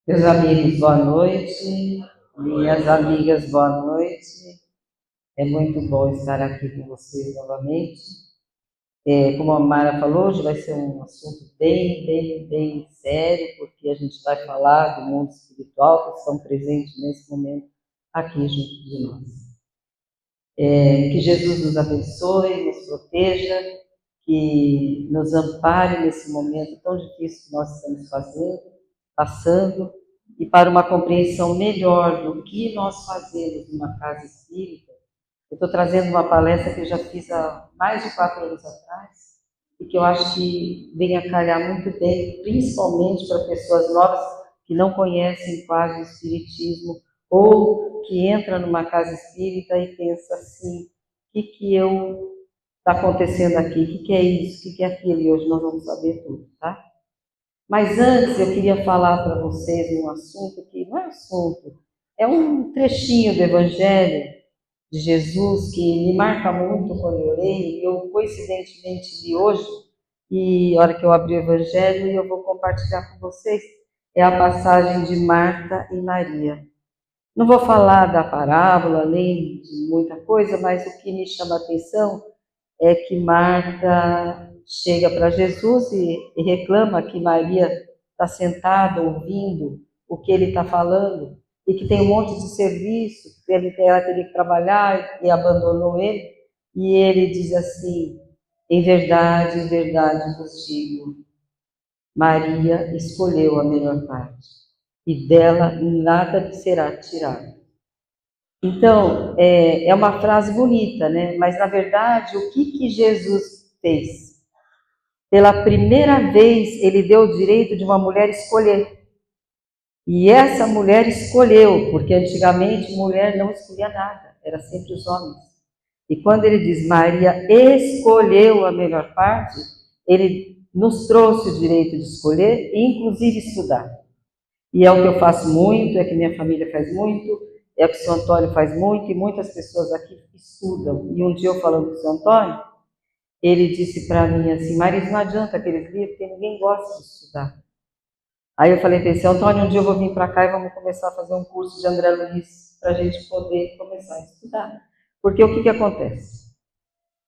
Meus amigos, boa noite. Minhas amigas, boa noite. É muito bom estar aqui com vocês novamente. Como a Mara falou, hoje vai ser um assunto bem sério, porque a gente vai falar do mundo espiritual que estão presentes nesse momento aqui junto de nós. Que Jesus nos abençoe, nos proteja, que nos ampare nesse momento tão difícil que nós estamos passando, e para uma compreensão melhor do que nós fazemos numa casa espírita. Eu estou trazendo uma palestra que eu já fiz há mais de 4 anos atrás, e que eu acho que vem a calhar muito bem, principalmente para pessoas novas que não conhecem quase o espiritismo, ou que entra numa casa espírita e pensa assim: o que está acontecendo aqui? O que é isso? O que é aquilo? E hoje nós vamos saber tudo, tá? Mas antes eu queria falar para vocês um assunto que não é assunto, é um trechinho do Evangelho de Jesus que me marca muito quando eu leio, e eu coincidentemente li hoje, e a hora que eu abri o Evangelho e eu vou compartilhar com vocês, é a passagem de Marta e Maria. Não vou falar da parábola, nem de muita coisa, mas o que me chama a atenção é que Marta chega para Jesus e reclama que Maria está sentada ouvindo o que ele está falando e que tem um monte de serviço, que ela teria que trabalhar e abandonou ele. E ele diz assim: em verdade vos digo, Maria escolheu a melhor parte e dela nada será tirado. Então, é uma frase bonita, né? Mas, na verdade, o que Jesus fez? Pela primeira vez, ele deu o direito de uma mulher escolher. E essa mulher escolheu, porque antigamente mulher não escolhia nada, era sempre os homens. E quando ele diz Maria escolheu a melhor parte, ele nos trouxe o direito de escolher e, inclusive, estudar. E é o que eu faço muito, é que minha família faz muito, é o que o São Antônio faz muito, e muitas pessoas aqui estudam. E um dia eu falando com o São Antônio, ele disse para mim assim: Marisa, não adianta aqueles livros, porque ninguém gosta de estudar. Aí eu falei para ele: São Antônio, um dia eu vou vir para cá e vamos começar a fazer um curso de André Luiz, para a gente poder começar a estudar. Porque o que acontece?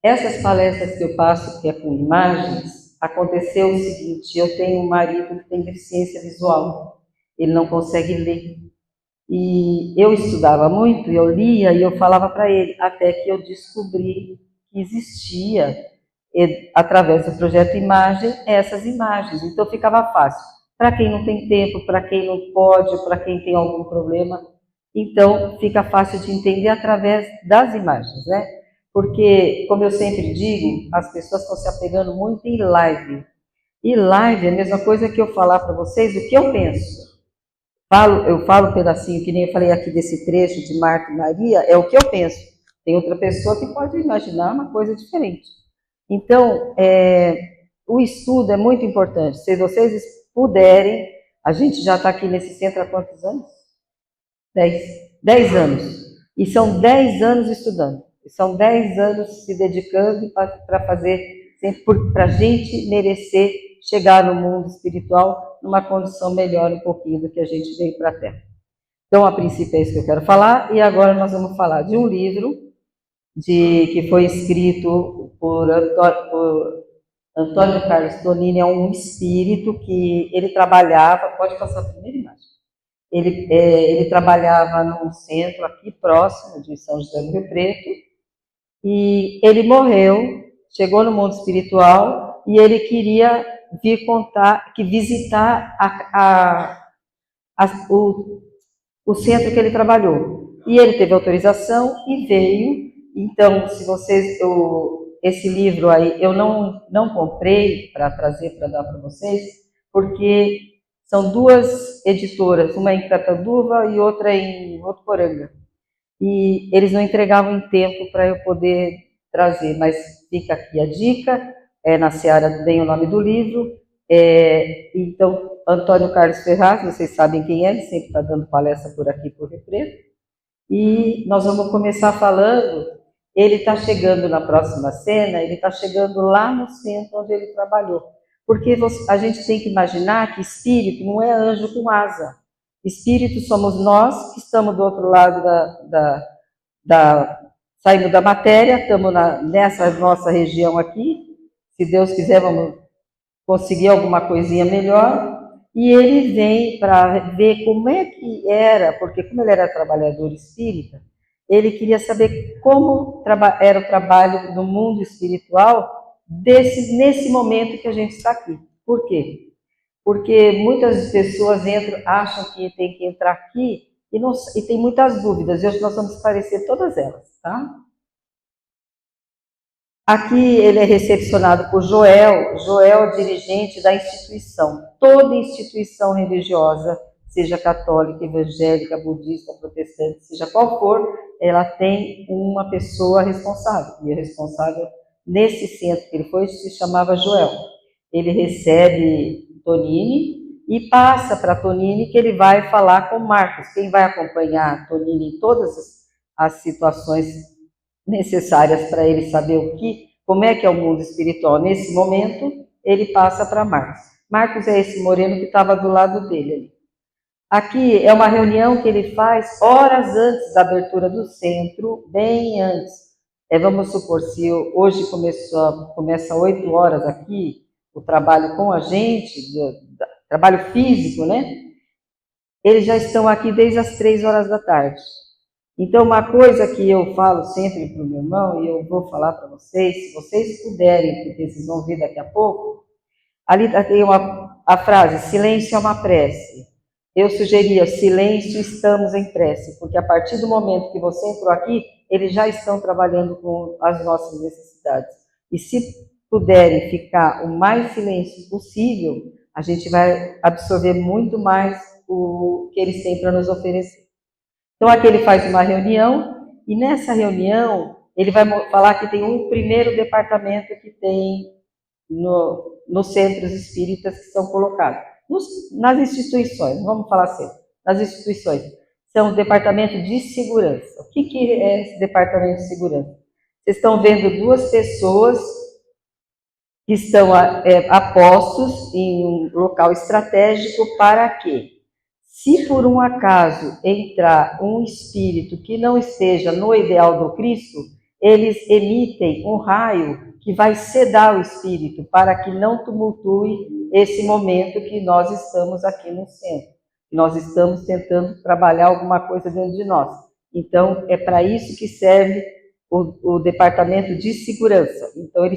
Essas palestras que eu passo, que é com imagens, aconteceu o seguinte: eu tenho um marido que tem deficiência visual, ele não consegue ler. E eu estudava muito, eu lia e eu falava para ele, até que eu descobri que existia, através do projeto Imagem, essas imagens. Então ficava fácil. Para quem não tem tempo, para quem não pode, para quem tem algum problema, então fica fácil de entender através das imagens, né? Porque, como eu sempre digo, as pessoas estão se apegando muito em live. E live é a mesma coisa que eu falar para vocês o que eu penso. Eu falo um pedacinho, que nem eu falei aqui desse trecho de Marta e Maria, é o que eu penso. Tem outra pessoa que pode imaginar uma coisa diferente. Então, o estudo é muito importante. Se vocês puderem, a gente já está aqui nesse centro há quantos anos? 10 anos. E são 10 anos estudando. E são 10 anos se dedicando para fazer, para a gente merecer chegar no mundo espiritual numa condição melhor um pouquinho do que a gente veio para a Terra. Então, a princípio é isso que eu quero falar, e agora nós vamos falar de um livro que foi escrito por Antônio Carlos Tonini, é um espírito que ele trabalhava, pode passar a primeira imagem, ele trabalhava num centro aqui próximo de São José do Rio Preto, e ele morreu, chegou no mundo espiritual, e ele queria visitar o centro que ele trabalhou. E ele teve autorização e veio. Então, se vocês, esse livro aí, eu não comprei para trazer para dar para vocês, porque são duas editoras, uma em Cataduva e outra em Votuporanga. E eles não entregavam em tempo para eu poder trazer, mas fica aqui a dica, na Seara bem o nome do livro. Então, Antônio Carlos Ferraz, vocês sabem quem é, ele sempre está dando palestra por aqui, por Rio Preto. E nós vamos começar falando, ele está chegando na próxima cena, ele está chegando lá no centro onde ele trabalhou. Porque a gente tem que imaginar que espírito não é anjo com asa. Espíritos somos nós, que estamos do outro lado saímos da matéria, estamos nessa nossa região aqui. Se Deus quiser, vamos conseguir alguma coisinha melhor. E ele vem para ver como é que era, porque como ele era trabalhador espírita, ele queria saber como era o trabalho no mundo espiritual nesse momento que a gente está aqui. Por quê? Porque muitas pessoas acham que tem que entrar aqui e tem muitas dúvidas. E hoje nós vamos esclarecer todas elas, tá? Aqui ele é recepcionado por Joel. Joel é o dirigente da instituição. Toda instituição religiosa, seja católica, evangélica, budista, protestante, seja qual for, ela tem uma pessoa responsável. E o responsável nesse centro que ele foi se chamava Joel. Ele recebe Tonini e passa para Tonini que ele vai falar com Marcos. Quem vai acompanhar Tonini em todas as situações necessárias para ele saber como é que é o mundo espiritual nesse momento, ele passa para Marcos. Marcos é esse moreno que estava do lado dele ali. Aqui é uma reunião que ele faz horas antes da abertura do centro, bem antes. Vamos supor, se hoje começa 8 horas aqui, o trabalho com a gente, trabalho físico, né? Eles já estão aqui desde as 3 horas da tarde. Então, uma coisa que eu falo sempre para o meu irmão, e eu vou falar para vocês, se vocês puderem, porque vocês vão ver daqui a pouco, ali tem a frase, silêncio é uma prece. Eu sugeria, silêncio, estamos em prece, porque a partir do momento que você entrou aqui, eles já estão trabalhando com as nossas necessidades. E se puderem ficar o mais silêncio possível, a gente vai absorver muito mais o que eles têm para nos oferecer. Então, aqui ele faz uma reunião, e nessa reunião, ele vai falar que tem um primeiro departamento que tem nos centros espíritas que são colocados. Nas instituições, vamos falar assim, nas instituições, são o departamento de segurança. O que é esse departamento de segurança? Vocês estão vendo 2 pessoas que estão apostos em um local estratégico para quê? Se por um acaso entrar um espírito que não esteja no ideal do Cristo, eles emitem um raio que vai sedar o espírito para que não tumultue esse momento que nós estamos aqui no centro. Nós estamos tentando trabalhar alguma coisa dentro de nós. Então, é para isso que serve o departamento de segurança. Então,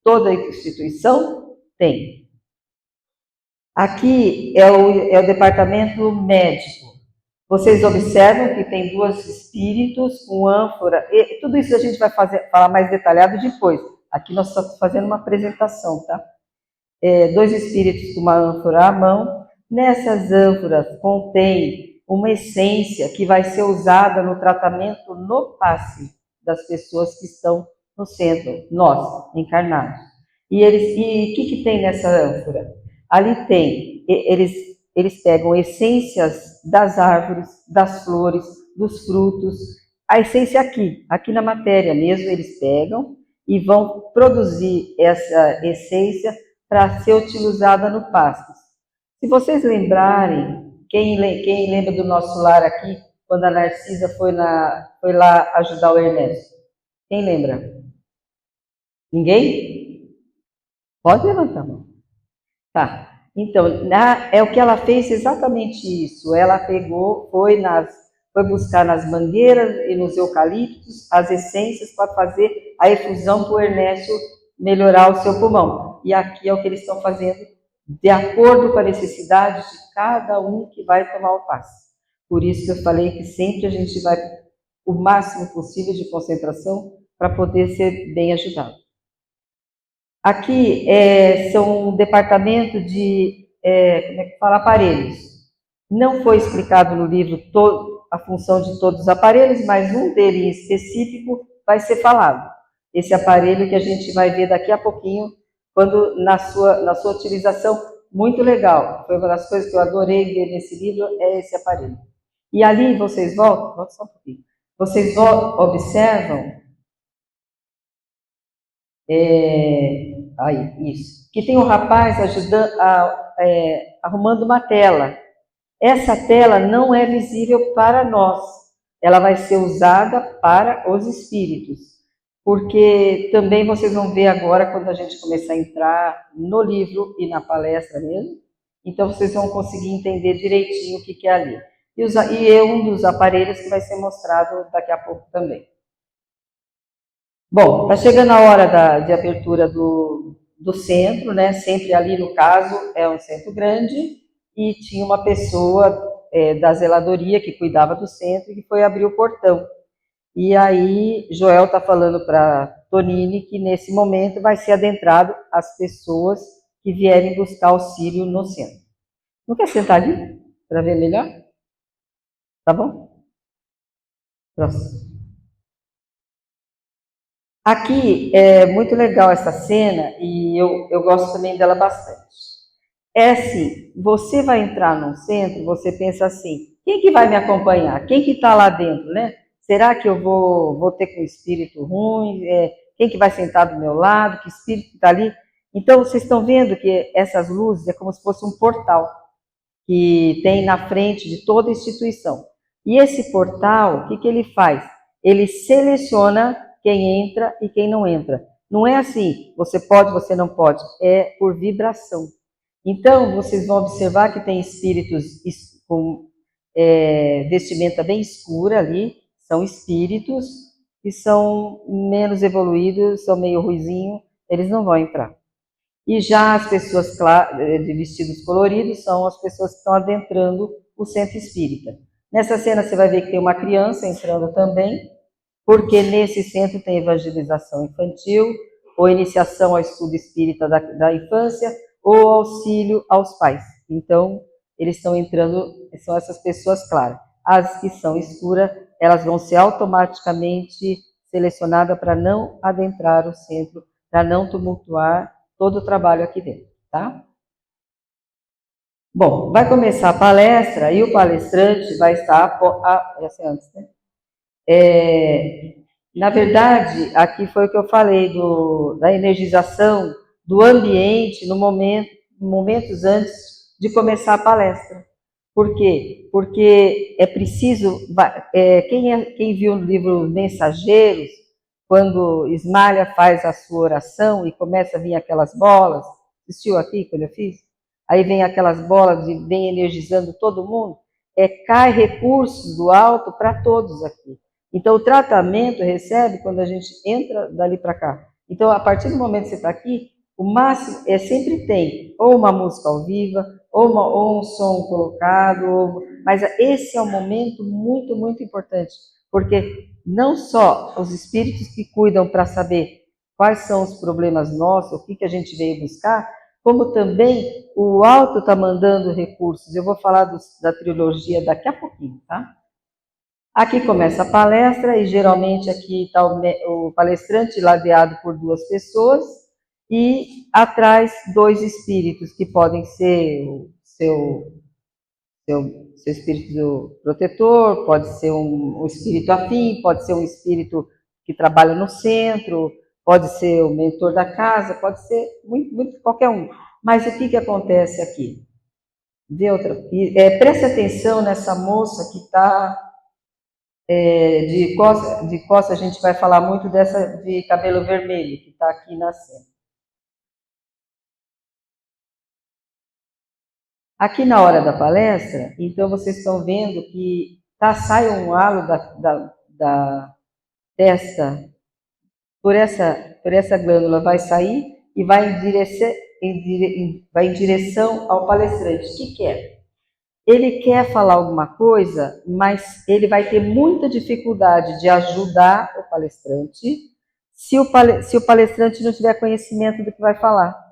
toda instituição tem. Aqui é o departamento médico. Vocês observam que tem 2 espíritos com ânfora. E tudo isso a gente vai falar mais detalhado depois. Aqui nós estamos fazendo uma apresentação, tá? 2 espíritos com uma ânfora à mão. Nessas ânforas contém uma essência que vai ser usada no tratamento no passe das pessoas que estão no centro, nós, encarnados. E o que tem nessa ânfora? Ali tem, eles pegam essências das árvores, das flores, dos frutos, a essência aqui na matéria mesmo, eles pegam e vão produzir essa essência para ser utilizada no pasto. Se vocês lembrarem, quem lembra do nosso lar aqui, quando a Narcisa foi lá ajudar o Ernesto? Quem lembra? Ninguém? Pode levantar a mão. Tá. Então, é o que ela fez exatamente isso. Ela pegou, foi buscar nas mangueiras e nos eucaliptos as essências para fazer a efusão para o Ernesto melhorar o seu pulmão. E aqui é o que eles estão fazendo, de acordo com a necessidade de cada um que vai tomar o passe. Por isso que eu falei que sempre a gente vai o máximo possível de concentração para poder ser bem ajudado. Aqui são um departamento de, aparelhos. Não foi explicado no livro a função de todos os aparelhos, mas um deles em específico vai ser falado. Esse aparelho que a gente vai ver daqui a pouquinho, quando na sua utilização, muito legal. Foi uma das coisas que eu adorei ver nesse livro, é esse aparelho. E ali vocês volta só um pouquinho. Vocês observam aí, isso. Que tem um rapaz ajudando, arrumando uma tela. Essa tela não é visível para nós, ela vai ser usada para os espíritos, porque também vocês vão ver agora quando a gente começar a entrar no livro e na palestra mesmo, então vocês vão conseguir entender direitinho o que é ali. E é um dos aparelhos que vai ser mostrado daqui a pouco também. Bom, está chegando a hora de abertura do centro, né? Sempre ali no caso é um centro grande e tinha uma pessoa da zeladoria que cuidava do centro e que foi abrir o portão. E aí Joel está falando para Tonini que nesse momento vai ser adentrado as pessoas que vierem buscar auxílio no centro. Não quer sentar ali para ver melhor? Tá bom? Próximo. Aqui é muito legal essa cena e eu gosto também dela bastante. É assim, você vai entrar num centro, você pensa assim, quem que vai me acompanhar? Quem que está lá dentro, né? Será que eu vou ter com um espírito ruim? Quem que vai sentar do meu lado? Que espírito está ali? Então, vocês estão vendo que essas luzes é como se fosse um portal que tem na frente de toda instituição. E esse portal, o que ele faz? Ele seleciona quem entra e quem não entra. Não é assim, você pode, você não pode, é por vibração. Então, vocês vão observar que tem espíritos com vestimenta bem escura ali, são espíritos que são menos evoluídos, são meio ruizinho, eles não vão entrar. E já as pessoas de vestidos coloridos são as pessoas que estão adentrando o centro espírita. Nessa cena você vai ver que tem uma criança entrando também, porque nesse centro tem evangelização infantil, ou iniciação ao estudo espírita da infância, ou auxílio aos pais. Então, eles estão entrando, são essas pessoas, claro. As que são escuras, elas vão ser automaticamente selecionadas para não adentrar o centro, para não tumultuar todo o trabalho aqui dentro, tá? Bom, vai começar a palestra e o palestrante vai estar... essa é antes, né? Na verdade, aqui foi o que eu falei da energização do ambiente no momentos antes de começar a palestra. Por quê? Porque é preciso... quem viu o livro Mensageiros, quando Ismália faz a sua oração e começa a vir aquelas bolas, assistiu aqui quando eu fiz? Aí vem aquelas bolas e vem energizando todo mundo, cai recursos do alto para todos aqui. Então, o tratamento recebe quando a gente entra dali para cá. Então, a partir do momento que você está aqui, o máximo sempre tem ou uma música ao vivo, ou um som colocado, mas esse é um momento muito, muito importante, porque não só os espíritos que cuidam para saber quais são os problemas nossos, o que a gente veio buscar, como também o alto está mandando recursos. Eu vou falar da trilogia daqui a pouquinho, tá? Aqui começa a palestra e geralmente aqui está o palestrante ladeado por 2 pessoas e atrás 2 espíritos que podem ser o seu espírito protetor, pode ser um espírito afim, pode ser um espírito que trabalha no centro, pode ser o mentor da casa, pode ser qualquer um. Mas o que acontece aqui? Preste atenção nessa moça que está de costa, a gente vai falar muito dessa de cabelo vermelho, que está aqui na cena. Aqui na hora da palestra, então vocês estão vendo que sai um halo da testa, por essa glândula vai sair e vai em direção ao palestrante. O que é? Ele quer falar alguma coisa, mas ele vai ter muita dificuldade de ajudar o palestrante se o palestrante não tiver conhecimento do que vai falar.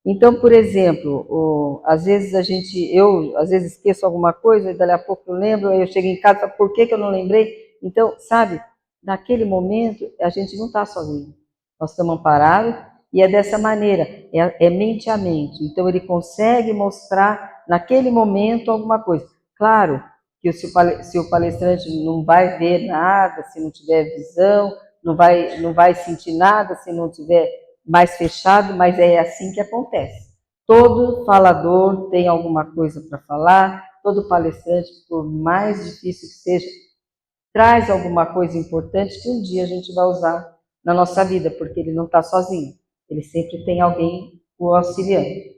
Então, por exemplo, às vezes eu às vezes esqueço alguma coisa e dali a pouco eu lembro, aí eu chego em casa e falo, por que eu não lembrei? Então, sabe, naquele momento a gente não está sozinho. Nós estamos amparados e é dessa maneira, é mente a mente. Então, ele consegue mostrar naquele momento alguma coisa. Claro que se o palestrante não vai ver nada, se não tiver visão, não vai sentir nada, se não tiver mais fechado, mas é assim que acontece. Todo falador tem alguma coisa para falar, todo palestrante, por mais difícil que seja, traz alguma coisa importante que um dia a gente vai usar na nossa vida, porque ele não está sozinho, ele sempre tem alguém o auxiliando.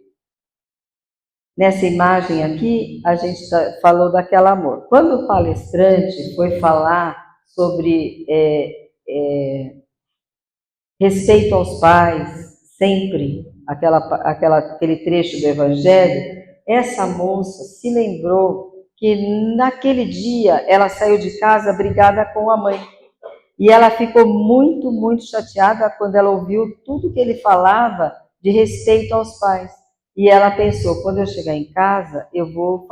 Nessa imagem aqui, a gente falou daquele amor. Quando o palestrante foi falar sobre respeito aos pais, sempre aquele trecho do Evangelho, essa moça se lembrou que naquele dia ela saiu de casa brigada com a mãe. E ela ficou muito, muito chateada quando ela ouviu tudo que ele falava de respeito aos pais. E ela pensou, quando eu chegar em casa, eu vou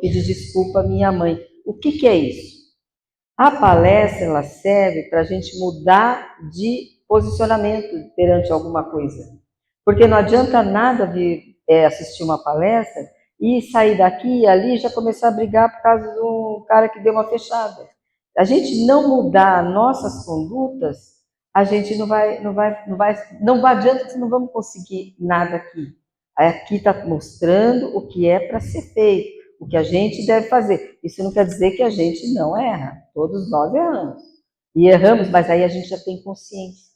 pedir desculpa à minha mãe. O que é isso? A palestra, ela serve para a gente mudar de posicionamento perante alguma coisa. Porque não adianta nada vir assistir uma palestra e sair daqui e ali já começar a brigar por causa de um cara que deu uma fechada. A gente não mudar nossas condutas, a gente não adianta que não vamos conseguir nada aqui. Aqui está mostrando o que é para ser feito, o que a gente deve fazer. Isso não quer dizer que a gente não erra. Todos nós erramos. E erramos, mas aí a gente já tem consciência.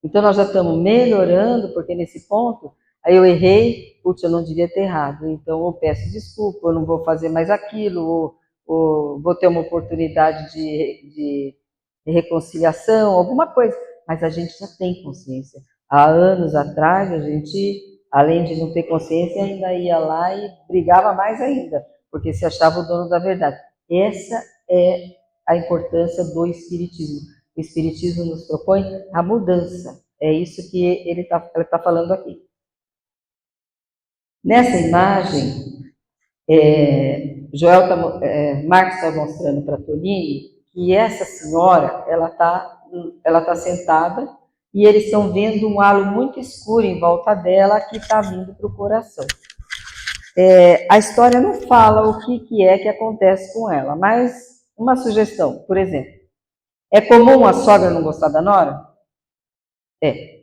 Então nós já estamos melhorando, porque nesse ponto, aí eu errei, putz, eu não devia ter errado. Então eu peço desculpa, eu não vou fazer mais aquilo, ou vou ter uma oportunidade de reconciliação, alguma coisa. Mas a gente já tem consciência. Há anos atrás, a gente, além de não ter consciência, ainda ia lá e brigava mais ainda, porque se achava o dono da verdade. Essa é a importância do Espiritismo. O Espiritismo nos propõe a mudança. É isso que ele está falando aqui. Nessa imagem, Marx está mostrando para Tonini que essa senhora, ela tá sentada e eles estão vendo um halo muito escuro em volta dela que está vindo para o coração. A história não fala o que é que acontece com ela, mas uma sugestão, por exemplo, é comum a sogra não gostar da nora? É.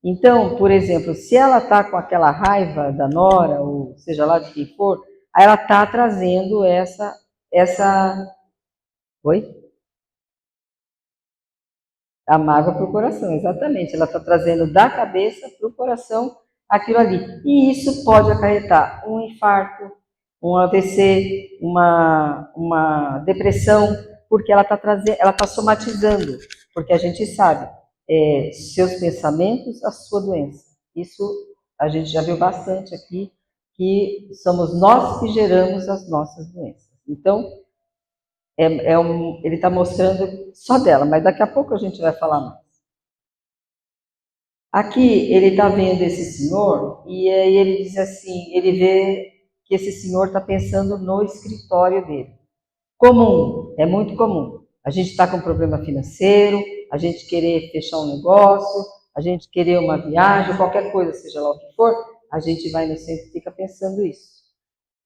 Então, por exemplo, se ela está com aquela raiva da nora, ou seja lá de quem for, aí ela está trazendo essa... Oi? A mágoa para o coração, exatamente. Ela está trazendo da cabeça para o coração aquilo ali. E isso pode acarretar um infarto, um AVC, uma depressão, porque ela está somatizando, porque a gente sabe, seus pensamentos, a sua doença. Isso a gente já viu bastante aqui, que somos nós que geramos as nossas doenças. Então, ele está mostrando só dela, mas daqui a pouco a gente vai falar mais. Aqui ele está vendo esse senhor e aí ele diz assim, ele vê que esse senhor está pensando no escritório dele. Comum, é muito comum. A gente está com um problema financeiro, a gente querer fechar um negócio, a gente querer uma viagem, qualquer coisa, seja lá o que for, a gente vai no centro e fica pensando isso.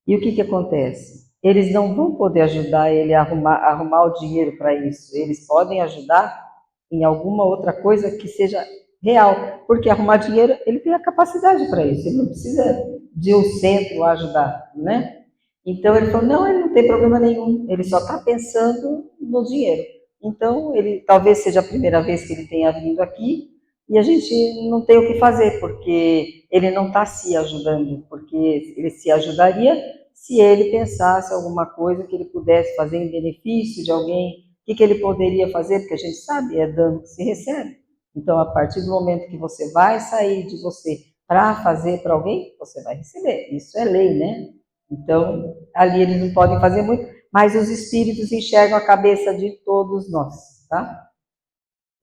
E o que acontece? Eles não vão poder ajudar ele a arrumar o dinheiro para isso. Eles podem ajudar em alguma outra coisa que seja real, porque arrumar dinheiro, ele tem a capacidade para isso, ele não precisa de um centro ajudar, né? Então ele falou, não, ele não tem problema nenhum, ele só está pensando no dinheiro. Então, ele talvez seja a primeira vez que ele tenha vindo aqui, e a gente não tem o que fazer, porque ele não está se ajudando, porque ele se ajudaria se ele pensasse alguma coisa que ele pudesse fazer em benefício de alguém, o que ele poderia fazer, porque a gente sabe, é dano que se recebe. Então, a partir do momento que você vai sair de você para fazer para alguém, você vai receber. Isso é lei, né? Então, ali eles não podem fazer muito, mas os espíritos enxergam a cabeça de todos nós, tá?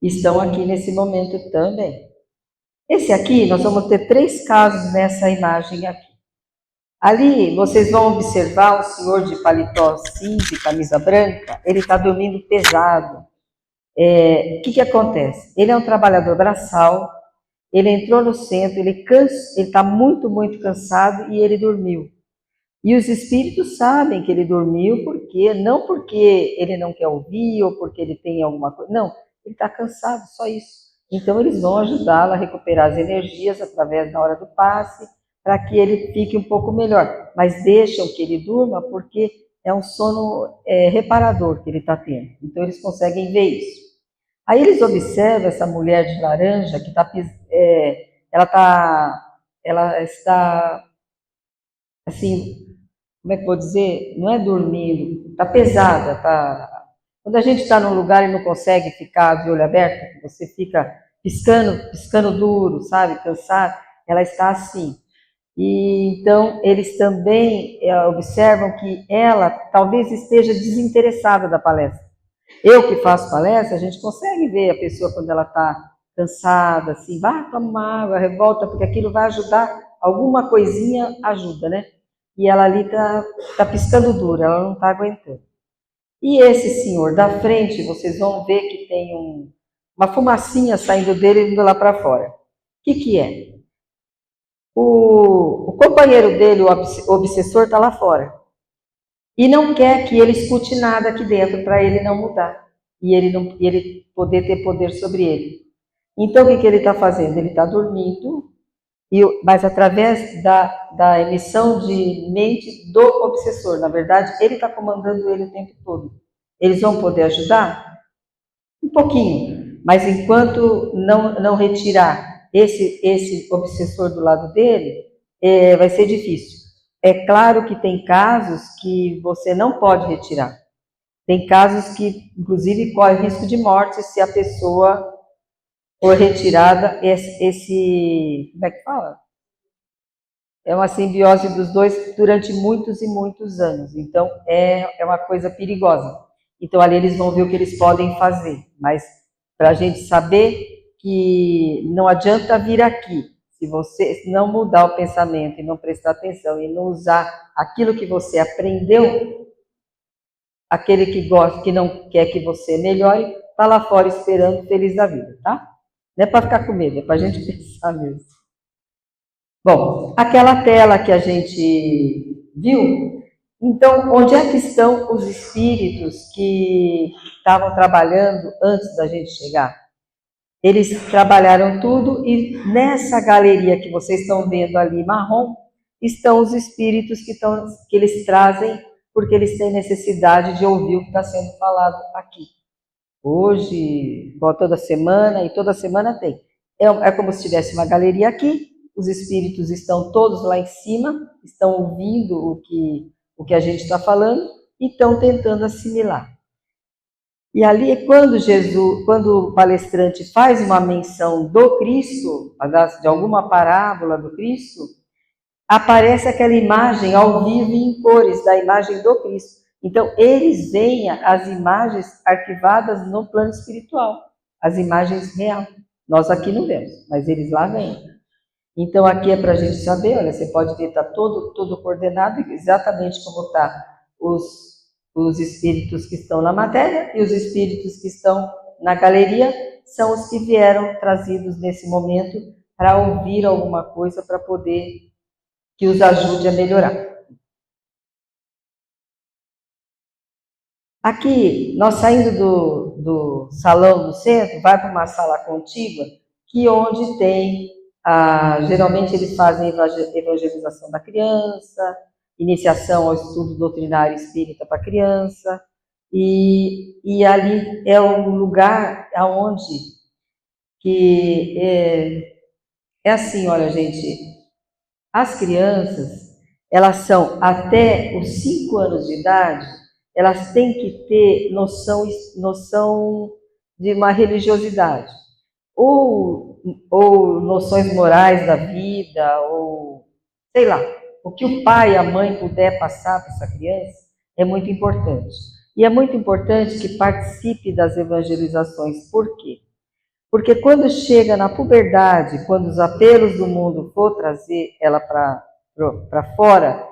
Estão aqui nesse momento também. Esse aqui, nós vamos ter 3 casos nessa imagem aqui. Ali, vocês vão observar o senhor de paletó cinza e camisa branca, ele está dormindo pesado. O que acontece? Ele é um trabalhador braçal, ele entrou no centro, ele está muito, muito cansado e ele dormiu. E os espíritos sabem que ele dormiu, não porque ele não quer ouvir ou porque ele tem alguma coisa, não, ele está cansado, só isso. Então eles vão ajudá-lo a recuperar as energias através da hora do passe, para que ele fique um pouco melhor, mas deixam que ele durma porque é um sono reparador que ele está tendo. Então eles conseguem ver isso. Aí eles observam essa mulher de laranja que ela está assim, como é que eu vou dizer? Não é dormindo, está pesada, tá. Quando a gente está num lugar e não consegue ficar de olho aberto, você fica piscando, piscando duro, sabe, cansado, ela está assim. E então eles também observam que ela talvez esteja desinteressada da palestra. Eu que faço palestra, a gente consegue ver a pessoa quando ela está cansada, assim, vai tomar uma água, revolta, porque aquilo vai ajudar, alguma coisinha ajuda, né? E ela ali tá piscando duro, ela não está aguentando. E esse senhor da frente, vocês vão ver que tem uma fumacinha saindo dele e indo lá para fora. O que é? O companheiro dele, o obsessor, está lá fora. E não quer que ele escute nada aqui dentro para ele não mudar. E ele poder ter poder sobre ele. Então, o que ele está fazendo? Ele está dormindo, mas através da emissão de mente do obsessor. Na verdade, ele está comandando ele o tempo todo. Eles vão poder ajudar? Um pouquinho. Mas enquanto não retirar esse obsessor do lado dele, vai ser difícil. É claro que tem casos que você não pode retirar. Tem casos que, inclusive, corre risco de morte se a pessoa for retirada. Como é que fala? É uma simbiose dos dois durante muitos e muitos anos. Então, é uma coisa perigosa. Então, ali eles vão ver o que eles podem fazer. Mas, para a gente saber que não adianta vir aqui, se você não mudar o pensamento e não prestar atenção e não usar aquilo que você aprendeu, aquele que gosta, que não quer que você melhore, está lá fora esperando, feliz da vida, tá? Não é para ficar com medo, é para a gente pensar mesmo. Bom, aquela tela que a gente viu, então, onde é que estão os espíritos que estavam trabalhando antes da gente chegar? Eles trabalharam tudo e nessa galeria que vocês estão vendo ali, marrom, estão os espíritos que eles trazem porque eles têm necessidade de ouvir o que está sendo falado aqui. Hoje, toda semana, e toda semana tem. É como se tivesse uma galeria aqui, os espíritos estão todos lá em cima, estão ouvindo o que a gente está falando e estão tentando assimilar. E ali, quando o palestrante faz uma menção do Cristo, de alguma parábola do Cristo, aparece aquela imagem ao vivo e em cores da imagem do Cristo. Então, eles veem as imagens arquivadas no plano espiritual, as imagens reais. Nós aqui não vemos, mas eles lá veem. Então, aqui é para a gente saber, olha, você pode ver, está todo coordenado, exatamente como está os espíritos que estão na matéria e os espíritos que estão na galeria são os que vieram trazidos nesse momento para ouvir alguma coisa, para poder que os ajude a melhorar. Aqui, nós saindo do salão do centro, vai para uma sala contígua, que onde tem, geralmente eles fazem evangelização da criança, iniciação ao estudo doutrinário espírita para criança, e ali é um lugar onde que é assim, olha gente, as crianças, elas são até os 5 anos de idade, elas têm que ter noção de uma religiosidade, ou noções morais da vida, ou sei lá, o que o pai e a mãe puder passar para essa criança é muito importante. E é muito importante que participe das evangelizações. Por quê? Porque quando chega na puberdade, quando os apelos do mundo for trazer ela para fora,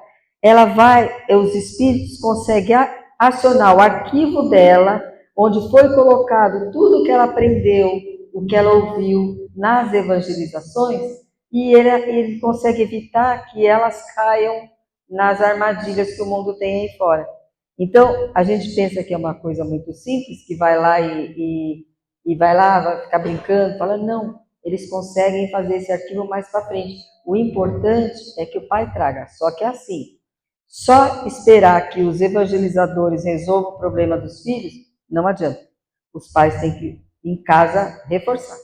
os espíritos conseguem acionar o arquivo dela, onde foi colocado tudo o que ela aprendeu, o que ela ouviu nas evangelizações, e ele consegue evitar que elas caiam nas armadilhas que o mundo tem aí fora. Então, a gente pensa que é uma coisa muito simples, que vai lá vai ficar brincando, fala, não, eles conseguem fazer esse arquivo mais para frente. O importante é que o pai traga. Só que é assim, só esperar que os evangelizadores resolvam o problema dos filhos, não adianta. Os pais têm que, em casa, reforçar.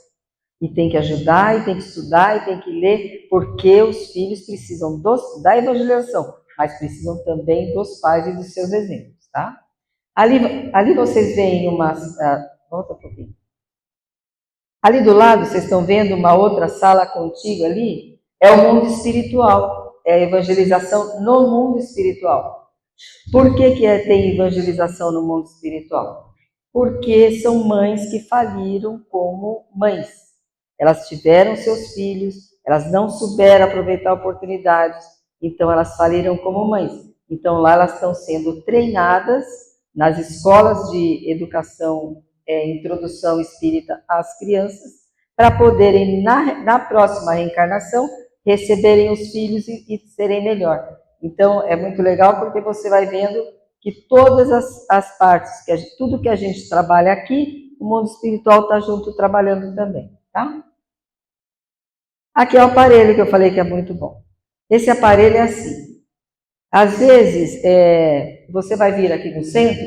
E tem que ajudar, e tem que estudar, e tem que ler, porque os filhos precisam da evangelização, mas precisam também dos pais e dos seus exemplos, tá? Ali vocês veem uma... volta um pouquinho. Ali do lado, vocês estão vendo uma outra sala contigo ali? É o mundo espiritual, é a evangelização no mundo espiritual. Por que tem evangelização no mundo espiritual? Porque são mães que faliram como mães. Elas tiveram seus filhos, elas não souberam aproveitar oportunidades, então elas faliram como mães. Então lá elas estão sendo treinadas nas escolas de educação, introdução espírita às crianças, para poderem, na próxima reencarnação, receberem os filhos e serem melhor. Então, é muito legal porque você vai vendo que todas as partes, tudo que a gente trabalha aqui, o mundo espiritual está junto trabalhando também, tá? Aqui é o aparelho que eu falei que é muito bom. Esse aparelho é assim. Às vezes, você vai vir aqui no centro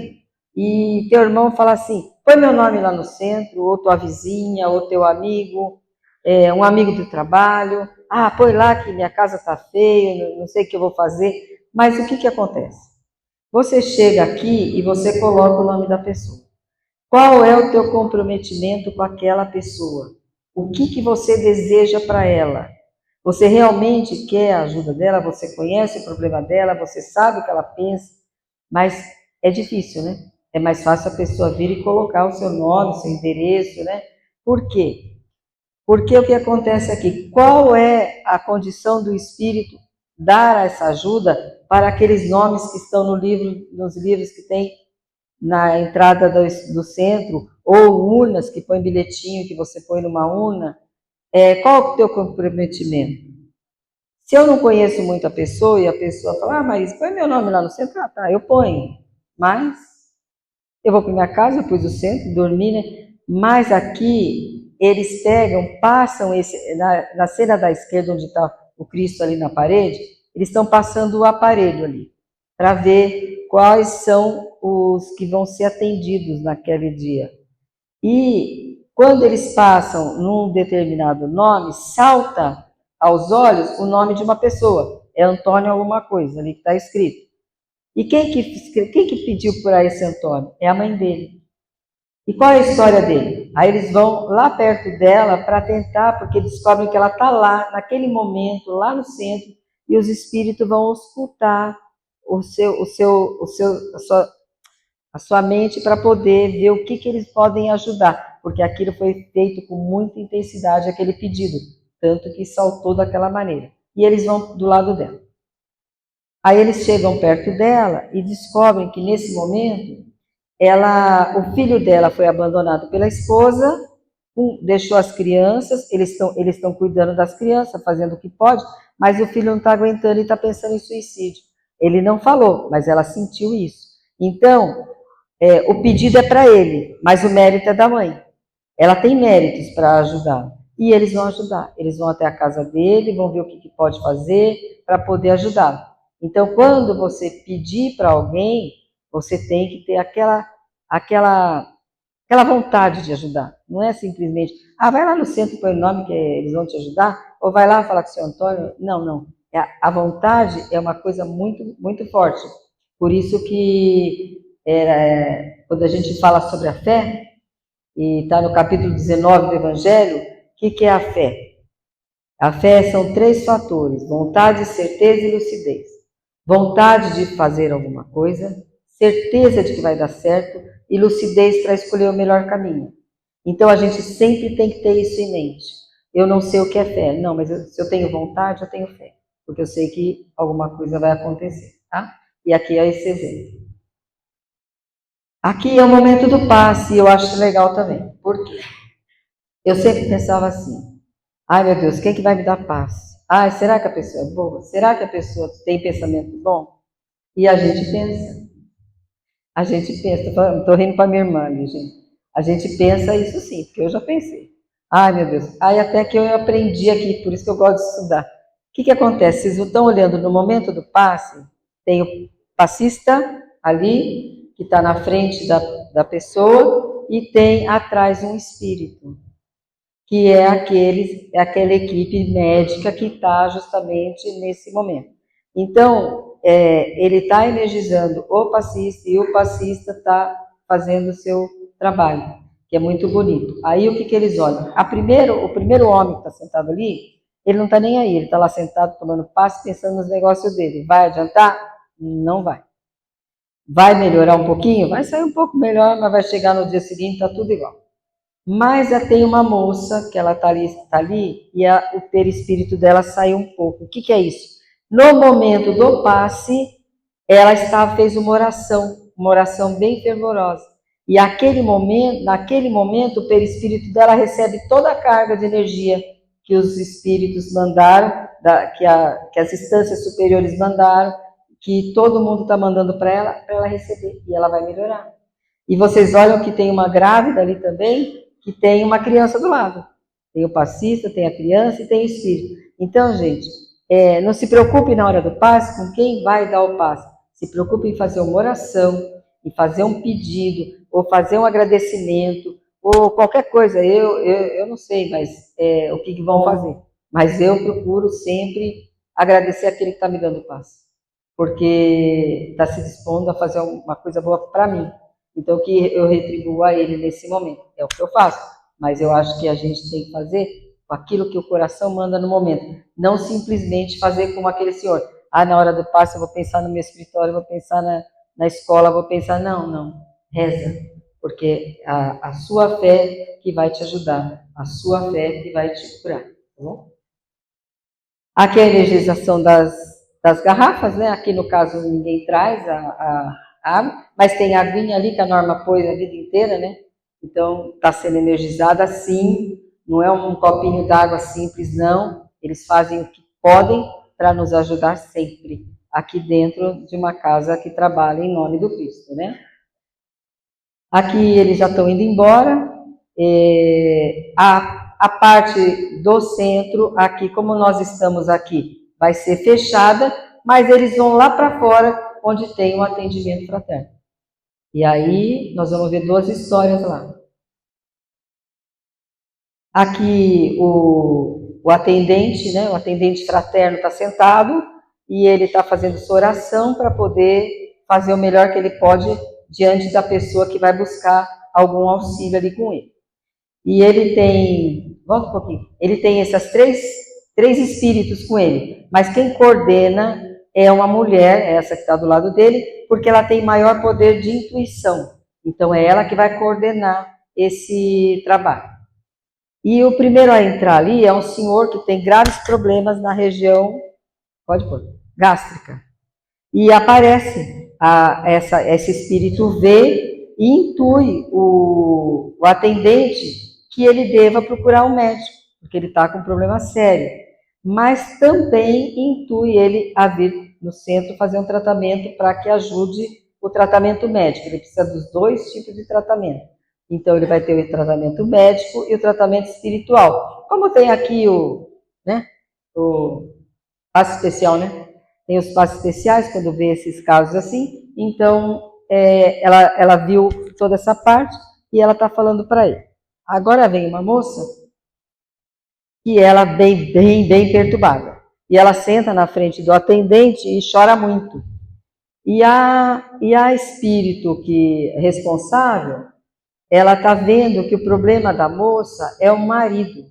e teu irmão fala assim, põe meu nome lá no centro, ou tua vizinha, ou teu amigo, um amigo do trabalho, põe lá que minha casa está feia, não sei o que eu vou fazer. Mas o que acontece? Você chega aqui e você coloca o nome da pessoa. Qual é o teu comprometimento com aquela pessoa? O que você deseja para ela? Você realmente quer a ajuda dela? Você conhece o problema dela? Você sabe o que ela pensa? Mas é difícil, né? É mais fácil a pessoa vir e colocar o seu nome, o seu endereço, né? Por quê? Porque o que acontece aqui? Qual é a condição do espírito dar essa ajuda para aqueles nomes que estão nos livros que tem na entrada do centro, ou urnas que põe bilhetinho que você põe numa urna? Qual é o teu comprometimento? Se eu não conheço muito a pessoa e a pessoa fala, mas põe meu nome lá no centro, tá, eu ponho. Mas eu vou para minha casa, eu pus o centro, dormi, né? Mas aqui eles pegam, passam na cena da esquerda, onde está o Cristo ali na parede, eles estão passando o aparelho ali, para ver quais são os que vão ser atendidos naquele dia. E quando eles passam num determinado nome, salta aos olhos o nome de uma pessoa. É Antônio alguma coisa ali que está escrito. E quem que pediu para esse Antônio? É a mãe dele. E qual é a história dele? Aí eles vão lá perto dela para tentar, porque descobrem que ela está lá, naquele momento, lá no centro, e os espíritos vão auscultar a sua mente para poder ver o que eles podem ajudar, porque aquilo foi feito com muita intensidade, aquele pedido, tanto que saltou daquela maneira. E eles vão do lado dela. Aí eles chegam perto dela e descobrem que nesse momento o filho dela foi abandonado pela esposa, deixou as crianças, eles estão cuidando das crianças, fazendo o que pode, mas o filho não está aguentando e está pensando em suicídio. Ele não falou, mas ela sentiu isso. Então, o pedido é para ele, mas o mérito é da mãe. Ela tem méritos para ajudar. E eles vão ajudar. Eles vão até a casa dele, vão ver o que pode fazer para poder ajudá-lo. Então, quando você pedir para alguém, você tem que ter aquela vontade de ajudar. Não é simplesmente, vai lá no centro, põe o nome que eles vão te ajudar, ou vai lá falar com o seu Antônio. Não. A vontade é uma coisa muito, muito forte. Por isso que quando a gente fala sobre a fé, e está no capítulo 19 do Evangelho, o que é a fé? A fé são 3 fatores: vontade, certeza e lucidez. Vontade de fazer alguma coisa, certeza de que vai dar certo e lucidez para escolher o melhor caminho. Então a gente sempre tem que ter isso em mente. Eu não sei o que é fé, não, mas se eu tenho vontade, eu tenho fé, porque eu sei que alguma coisa vai acontecer, tá? E aqui é esse exemplo. Aqui é o momento do passe, e eu acho legal também. Por quê? Eu sempre pensava assim, ai meu Deus, quem que vai me dar paz? Ai, será que a pessoa é boa? Será que a pessoa tem pensamento bom? E a gente pensa, estou rindo para minha irmã ali, gente. A gente pensa isso sim, porque eu já pensei. Ai, meu Deus. Aí até que eu aprendi aqui, por isso que eu gosto de estudar. O que acontece? Vocês estão olhando no momento do passe, tem o passista ali, que está na frente da pessoa, e tem atrás um espírito, que é aquela equipe médica que está justamente nesse momento. Então, ele está energizando o passista e o passista está fazendo o seu trabalho, que é muito bonito. Aí o que eles olham? O primeiro homem que está sentado ali, ele não está nem aí, ele está lá sentado tomando passe, pensando nos negócios dele. Vai adiantar? Não vai. Vai melhorar um pouquinho? Vai sair um pouco melhor, mas vai chegar no dia seguinte, está tudo igual. Mas tem uma moça que ela está ali e o perispírito dela saiu um pouco. O que é isso? No momento do passe, ela fez uma oração bem fervorosa. E naquele momento, o perispírito dela recebe toda a carga de energia que os espíritos mandaram, que as instâncias superiores mandaram, que todo mundo está mandando para ela receber. E ela vai melhorar. E vocês olham que tem uma grávida ali também, que tem uma criança do lado. Tem o passista, tem a criança e tem o espírito. Então, gente, não se preocupe na hora do passe com quem vai dar o passe. Se preocupe em fazer uma oração, em fazer um pedido, ou fazer um agradecimento, ou qualquer coisa. Eu não sei mas o que vão fazer. Mas eu procuro sempre agradecer aquele que está me dando o passe. Porque está se dispondo a fazer uma coisa boa para mim. Então, que eu retribuo a ele nesse momento. É o que eu faço. Mas eu acho que a gente tem que fazer aquilo que o coração manda no momento. Não simplesmente fazer como aquele senhor. Na hora do passe eu vou pensar no meu escritório, vou pensar na escola, vou pensar... Não. Reza. Porque a sua fé que vai te ajudar. A sua fé que vai te curar. Tá bom? Aqui é a energização das garrafas, né? Aqui no caso ninguém traz a água, mas tem a aguinha ali que a Norma pôs a vida inteira, né? Então está sendo energizada assim, não é um copinho d'água simples, não. Eles fazem o que podem para nos ajudar sempre, aqui dentro de uma casa que trabalha em nome do Cristo, né? Aqui eles já estão indo embora. A parte do centro, aqui, como nós estamos aqui, vai ser fechada, mas eles vão lá para fora, onde tem um atendimento fraterno. E aí, nós vamos ver 2 histórias lá. Aqui, o atendente, né, o atendente fraterno está sentado, e ele está fazendo sua oração para poder fazer o melhor que ele pode diante da pessoa que vai buscar algum auxílio ali com ele. E ele tem, volta um pouquinho, ele tem esses três espíritos com ele, mas quem coordena é uma mulher, essa que está do lado dele, porque ela tem maior poder de intuição. Então é ela que vai coordenar esse trabalho. E o primeiro a entrar ali é um senhor que tem graves problemas na região, pode pôr, gástrica. E aparece esse espírito vê e intui o atendente que ele deva procurar um médico, porque ele está com um problema sério. Mas também intui ele a vir no centro fazer um tratamento para que ajude o tratamento médico. Ele precisa dos 2 tipos de tratamento. Então, ele vai ter o tratamento médico e o tratamento espiritual. Como tem aqui o passe especial, né? Tem os passes especiais, quando vê esses casos assim. Então, ela viu toda essa parte e ela está falando para ele. Agora vem uma moça que ela vem bem perturbada. E ela senta na frente do atendente e chora muito. E a espírito que é responsável, ela está vendo que o problema da moça é o marido.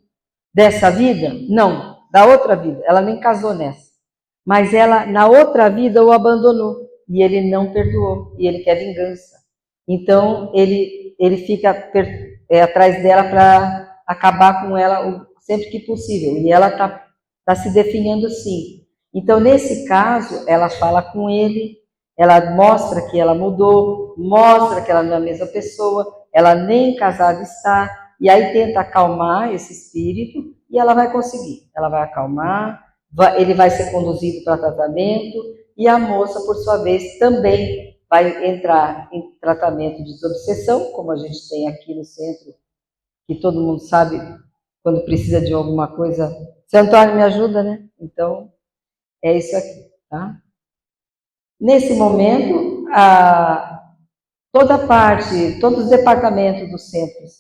Dessa vida? Não, da outra vida. Ela nem casou nessa. Mas ela, na outra vida, o abandonou. E ele não perdoou. E ele quer vingança. Então, ele fica atrás dela para acabar com ela sempre que possível. E ela está se definindo sim. Então, nesse caso, ela fala com ele, ela mostra que ela mudou, mostra que ela não é a mesma pessoa, ela nem casada está, e aí tenta acalmar esse espírito, e ela vai conseguir. Ela vai acalmar, ele vai ser conduzido para tratamento, e a moça, por sua vez, também vai entrar em tratamento de desobsessão, como a gente tem aqui no centro, que todo mundo sabe quando precisa de alguma coisa. Seu Antônio me ajuda, né? Então, é isso aqui, tá? Nesse momento, todos os departamentos dos centros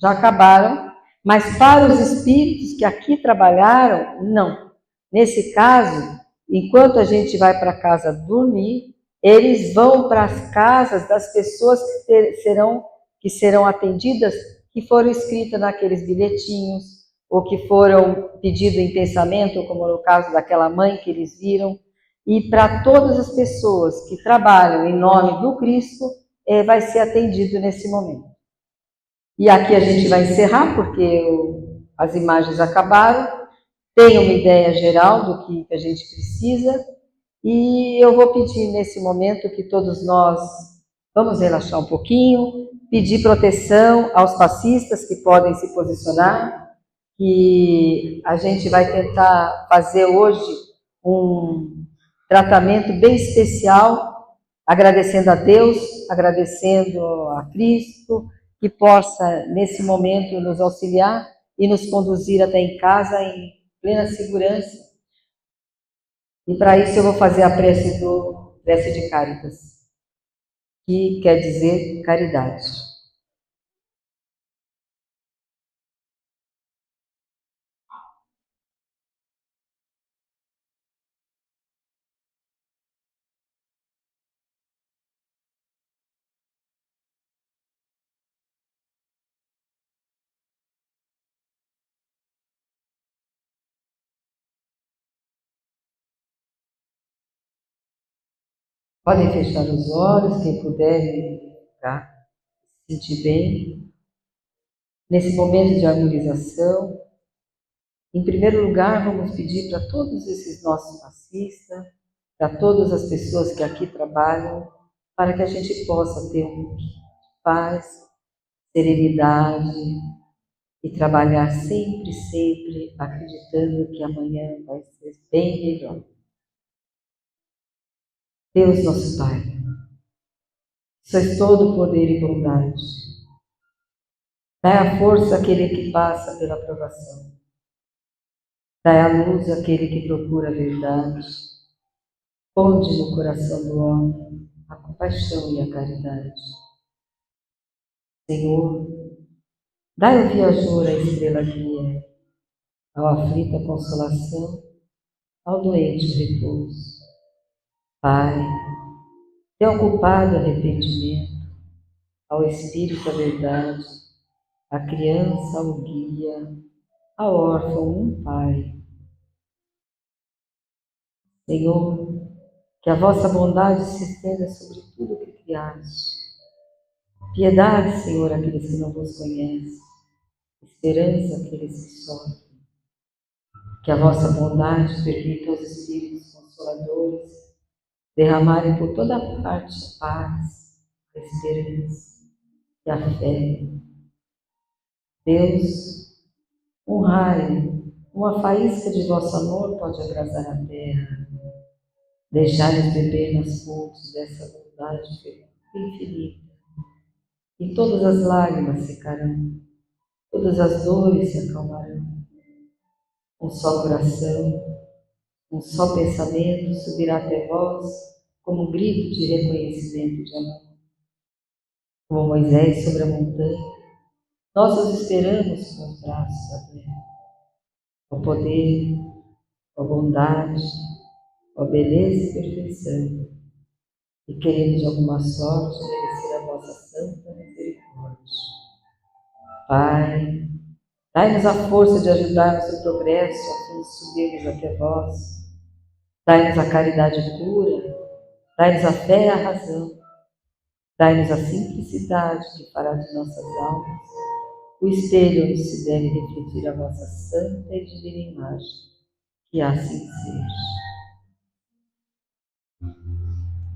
já acabaram, mas para os espíritos que aqui trabalharam, não. Nesse caso, enquanto a gente vai para casa dormir, eles vão para as casas das pessoas que serão atendidas, que foram escritas naqueles bilhetinhos, ou que foram pedidos em pensamento, como no caso daquela mãe que eles viram. E para todas as pessoas que trabalham em nome do Cristo, vai ser atendido nesse momento. E aqui a gente vai encerrar, porque as imagens acabaram. Tem uma ideia geral do que a gente precisa. E eu vou pedir nesse momento que todos nós vamos relaxar um pouquinho, pedir proteção aos passistas que podem se posicionar, que a gente vai tentar fazer hoje um tratamento bem especial, agradecendo a Deus, agradecendo a Cristo, que possa, nesse momento, nos auxiliar e nos conduzir até em casa em plena segurança. E para isso eu vou fazer a prece de Caritas, que quer dizer caridade. Podem fechar os olhos, quem puder, tá? Se sentir bem. Nesse momento de harmonização, em primeiro lugar, vamos pedir para todos esses nossos passistas, para todas as pessoas que aqui trabalham, para que a gente possa ter um pouquinho de paz, serenidade e trabalhar sempre, sempre acreditando que amanhã vai ser bem melhor. Deus, nosso Pai, sois todo poder e bondade. Dai a força àquele que passa pela provação. Dai a luz àquele que procura a verdade. Ponde no coração do homem a compaixão e a caridade. Senhor, dai ao viajor a estrela guia, ao aflito a consolação, ao doente o repouso. Pai, dê ao culpado arrependimento, ao espírito a verdade, à criança o guia, ao órfão um pai. Senhor, que a vossa bondade se estenda sobre tudo o que criaste. Piedade, Senhor, àqueles que não vos conhecem. Esperança àqueles que sofrem. Que a vossa bondade permita aos Espíritos Consoladores derramarem por toda parte a paz, a esperança e a fé. Deus, honrai, uma faísca de vosso amor pode abrasar a terra. Deixai-nos beber nas fontes dessa bondade infinita. E todas as lágrimas secarão, todas as dores se acalmarão. Um só coração, um só pensamento subirá até vós como um grito de reconhecimento de amor. Como Moisés sobre a montanha, nós os esperamos com os braços abertos. Ó poder, ó bondade, ó beleza e perfeição, e querendo de alguma sorte merecer a vossa santa misericórdia. Pai, dai-nos a força de ajudarmos o progresso a fim de subirmos até vós. Dai-nos a caridade pura, dai-nos a fé e a razão. Dai-nos a simplicidade que fará de nossas almas o espelho onde se deve refletir a vossa santa e divina imagem. Que assim seja.